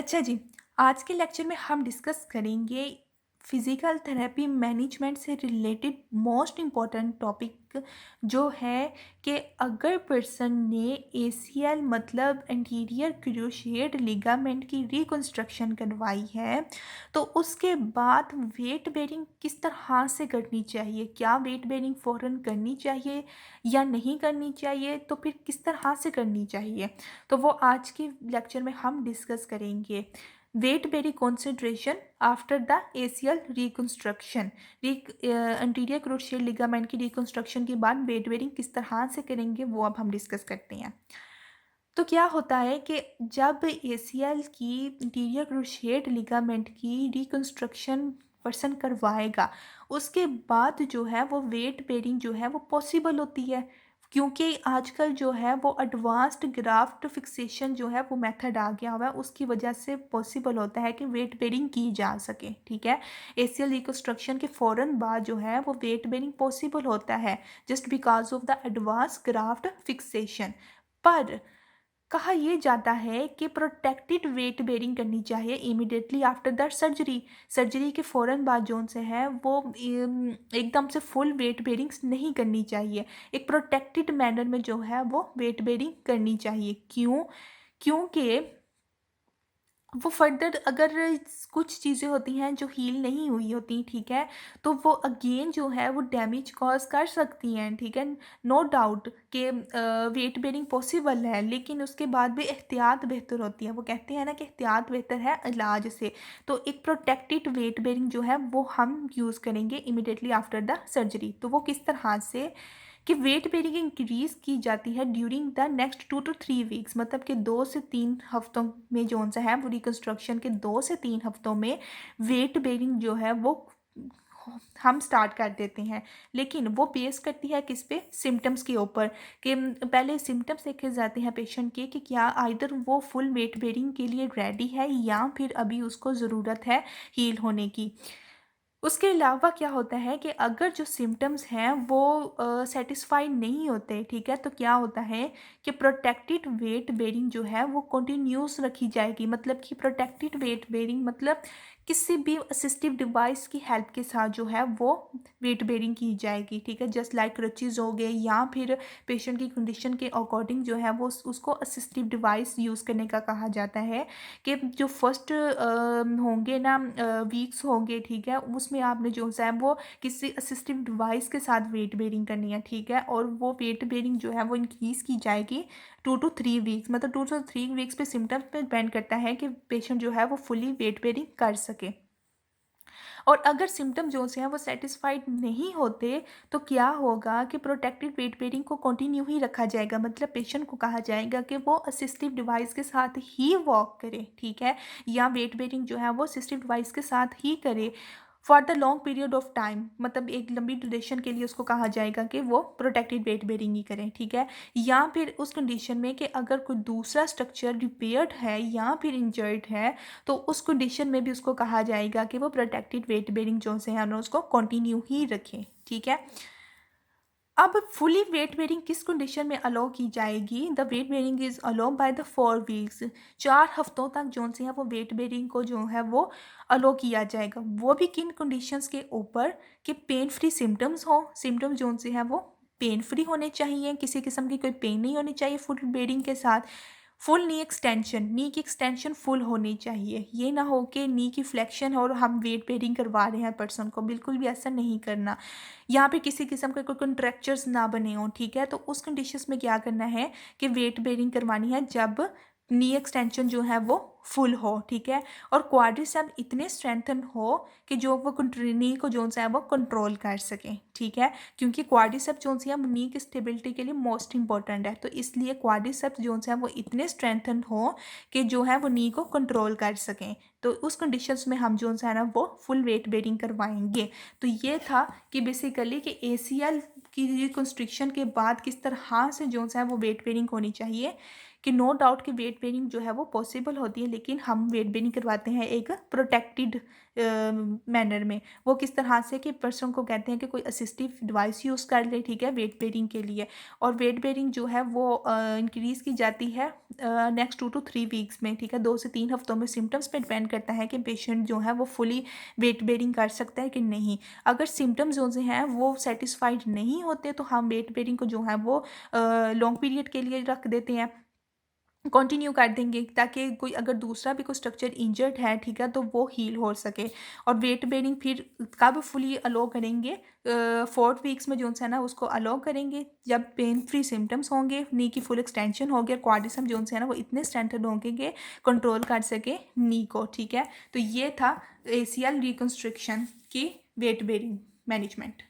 अच्छा जी, आज के लेक्चर में हम डिस्कस करेंगे फिज़िकल थेरेपी मैनेजमेंट से रिलेटेड मोस्ट इम्पॉर्टेंट टॉपिक जो है कि अगर पर्सन ने एसीएल मतलब एंटीरियर क्रूशिएट लिगामेंट की रिकंस्ट्रक्शन करवाई है, तो उसके बाद वेट बेरिंग किस तरह से करनी चाहिए? क्या वेट बेरिंग फ़ौरन करनी चाहिए या नहीं करनी चाहिए? तो फिर किस तरह से करनी चाहिए? तो वो आज के लेक्चर में हम डिस्कस करेंगे। Weight bearing concentration after the ACL reconstruction. Anterior crucial ligament की रिकंस्ट्रक्शन के बाद वेट बेरिंग किस तरह से करेंगे वो अब हम डिस्कस करते हैं। तो क्या होता है कि जब एसीएल की इंटीरियर क्रूशिएट लिगामेंट की रिकंस्ट्रक्शन पर्सन करवाएगा, उसके बाद जो है वो वेट बेरिंग जो है वो पॉसिबल होती है, क्योंकि आजकल जो है वो एडवांस्ड ग्राफ्ट फिक्सेशन जो है वो मेथड आ गया हुआ है, उसकी वजह से पॉसिबल होता है कि वेट बेरिंग की जा सके। ठीक है, एसीएल रिकंस्ट्रक्शन के फ़ौरन बाद जो है वो वेट बेरिंग पॉसिबल होता है just because of the advance graft fixation. पर कहा यह जाता है कि प्रोटेक्टेड वेट बेरिंग करनी चाहिए immediately after the surgery. Surgery के फ़ौरन बाद जोन से है वो एकदम से फुल वेट बेरिंग्स नहीं करनी चाहिए। एक प्रोटेक्टेड मैनर में जो है वो वेट बेरिंग करनी चाहिए। क्यों? क्योंकि वो फर्दर अगर कुछ चीज़ें होती हैं जो हील नहीं हुई होती, ठीक है, तो वो अगेन जो है वो डैमेज कॉज कर सकती हैं। ठीक है, नो डाउट कि वेट बेरिंग पॉसिबल है, लेकिन उसके बाद भी एहतियात बेहतर होती है। वो कहते हैं ना कि एहतियात बेहतर है इलाज से। तो एक प्रोटेक्टेड वेट बेरिंग जो है वो हम यूज़ करेंगे इमिडिएटली आफ्टर द सर्जरी। तो वो किस तरह से कि वेट बेरिंग इंक्रीज की जाती है during the next 2 to 3 weeks, मतलब कि 2 से 3 हफ्तों में जो सा है वो रिकंस्ट्रक्शन के 2 से 3 हफ्तों में वेट बेरिंग जो है वो हम स्टार्ट कर देते हैं। लेकिन वो बेस करती है किस पे? सिम्टम्स के ऊपर, कि पहले सिम्टम्स देखे जाते हैं पेशेंट के कि क्या आइदर वो फुल वेट बेरिंग के लिए रेडी है या फिर अभी उसको ज़रूरत है हील होने की। उसके अलावा क्या होता है कि अगर जो सिम्टम्स हैं वो सैटिस्फाई नहीं होते, ठीक है, तो क्या होता है कि प्रोटेक्टेड वेट बेरिंग जो है वो कंटिन्यूस रखी जाएगी। मतलब कि प्रोटेक्टेड वेट बेरिंग मतलब किसी भी असिस्टिव डिवाइस की हेल्प के साथ जो है वो वेट बेरिंग की जाएगी। ठीक है, जस्ट लाइक क्रचेज़ हो गए या फिर पेशेंट की कंडीशन के अकॉर्डिंग जो है वो उसको असिस्टिव डिवाइस यूज़ करने का कहा जाता है। कि जो फर्स्ट होंगे ना वीक्स होंगे, ठीक है, उसमें आपने जो सा है वो किसी असिस्टिव डिवाइस के साथ वेट बेरिंग करनी है। ठीक है, और वो वेट बेरिंग जो है वो इंक्रीज़ की जाएगी 2 to 3 वीक्स, मतलब 2 to 3 वीक्स पे सिम्टम्स पे डिपेंड करता है कि पेशेंट जो है वो फुली वेट बेरिंग कर सके। और अगर सिम्टम जो से हैं वो सेटिस्फाइड नहीं होते, तो क्या होगा कि प्रोटेक्टेड वेट बेरिंग को कंटिन्यू ही रखा जाएगा। मतलब पेशेंट को कहा जाएगा कि वो असिस्टिव डिवाइस के साथ ही वॉक करे, ठीक है, या वेट बेरिंग जो है वो असिस्टिव डिवाइस के साथ ही करे for the long period of time. मतलब एक लंबी ड्यूरेशन के लिए उसको कहा जाएगा कि वो प्रोटेक्टेड वेट बेरिंग ही करें। ठीक है, या फिर उस कंडीशन में कि अगर कोई दूसरा स्ट्रक्चर रिपेयर्ड है या फिर इंजर्ड है, तो उस कंडीशन में भी उसको कहा जाएगा कि वो प्रोटेक्टेड वेट बेरिंग जो से है ना उसको कंटिन्यू ही रखें। ठीक है, अब फुली वेट बेरिंग किस कंडीशन में अलाउ की जाएगी? The weight bearing is allow by the 4 weeks. 4 हफ्तों तक जो से है वो वेट बेरिंग को जो है वो अलाउ किया जाएगा। वो भी किन कंडीशंस के ऊपर? कि पेन फ्री सिम्टम्स हो, सिम्टम्स जो से है वो पेन फ्री होने चाहिए, किसी किस्म की कोई पेन नहीं होनी चाहिए फुल बेरिंग के साथ। फुल नी एक्सटेंशन, नी की एक्सटेंशन फुल होनी चाहिए। ये ना हो कि नी की फ्लेक्शन और हम वेट बेरिंग करवा रहे हैं पर्सन को, बिल्कुल भी ऐसा नहीं करना। यहाँ पे किसी किस्म के कोई कंट्रैक्चर्स ना बने हों। ठीक है, तो उस कंडीशंस में क्या करना है कि वेट बेरिंग करवानी है जब नी एक्सटेंशन जो है वो फुल हो। ठीक है, और क्वाड्रिसेप इतने स्ट्रेंथन हो कि जो वो नी को जो है वो कंट्रोल कर सकें। ठीक है, क्योंकि क्वाड्रिसेप जो है वो नी की स्टेबिलिटी के लिए मोस्ट इंपॉर्टेंट है, तो इसलिए क्वाड्रिसेप जो है वो इतने स्ट्रेंथन हो कि जो है वो नी को कंट्रोल कर सकें। तो उस कंडीशंस में हम जो है ना वो फुल वेट बेरिंग करवाएंगे। तो ये था कि बेसिकली कि एसीएल की रिकंस्ट्रक्शन के बाद किस तरह से जो है वो वेट बेरिंग होनी चाहिए, कि नो डाउट कि वेट बेरिंग जो है वो पॉसिबल होती है, लेकिन हम वेट बेरिंग करवाते हैं एक प्रोटेक्टेड मैनर में। वो किस तरह से कि पर्सन को कहते हैं कि कोई असिस्टिव डिवाइस यूज़ कर ले, ठीक है, वेट बेरिंग के लिए। और वेट बेरिंग जो है वो इंक्रीज़ की जाती है नेक्स्ट 2 to 3 वीक्स में, ठीक है, 2 से 3 हफ्तों में। सिम्टम्स पे डिपेंड करता है कि पेशेंट जो है वो फुली वेट बेरिंग कर सकता है कि नहीं। अगर सिम्टम्स जो हैं वो सेटिस्फाइड नहीं होते तो हम वेट बेरिंग को जो है वो लॉन्ग पीरियड के लिए रख देते हैं, कंटिन्यू कर देंगे, ताकि कोई अगर दूसरा भी कोई स्ट्रक्चर इंजर्ड है, ठीक है, तो वो हील हो सके। और वेट बेरिंग फिर कब फुली अलो करेंगे, 4 वीक्स में जो है ना उसको अलो करेंगे, जब पेन फ्री सिम्टम्स होंगे, नी की फुल एक्सटेंशन हो गया, क्वाड्रिसेप जो है ना वो इतने स्ट्रेंथन होंगे कि कंट्रोल कर सके नी को, ठीक है। तो ये था ACL रिकंस्ट्रक्शन की वेट बेरिंग मैनेजमेंट।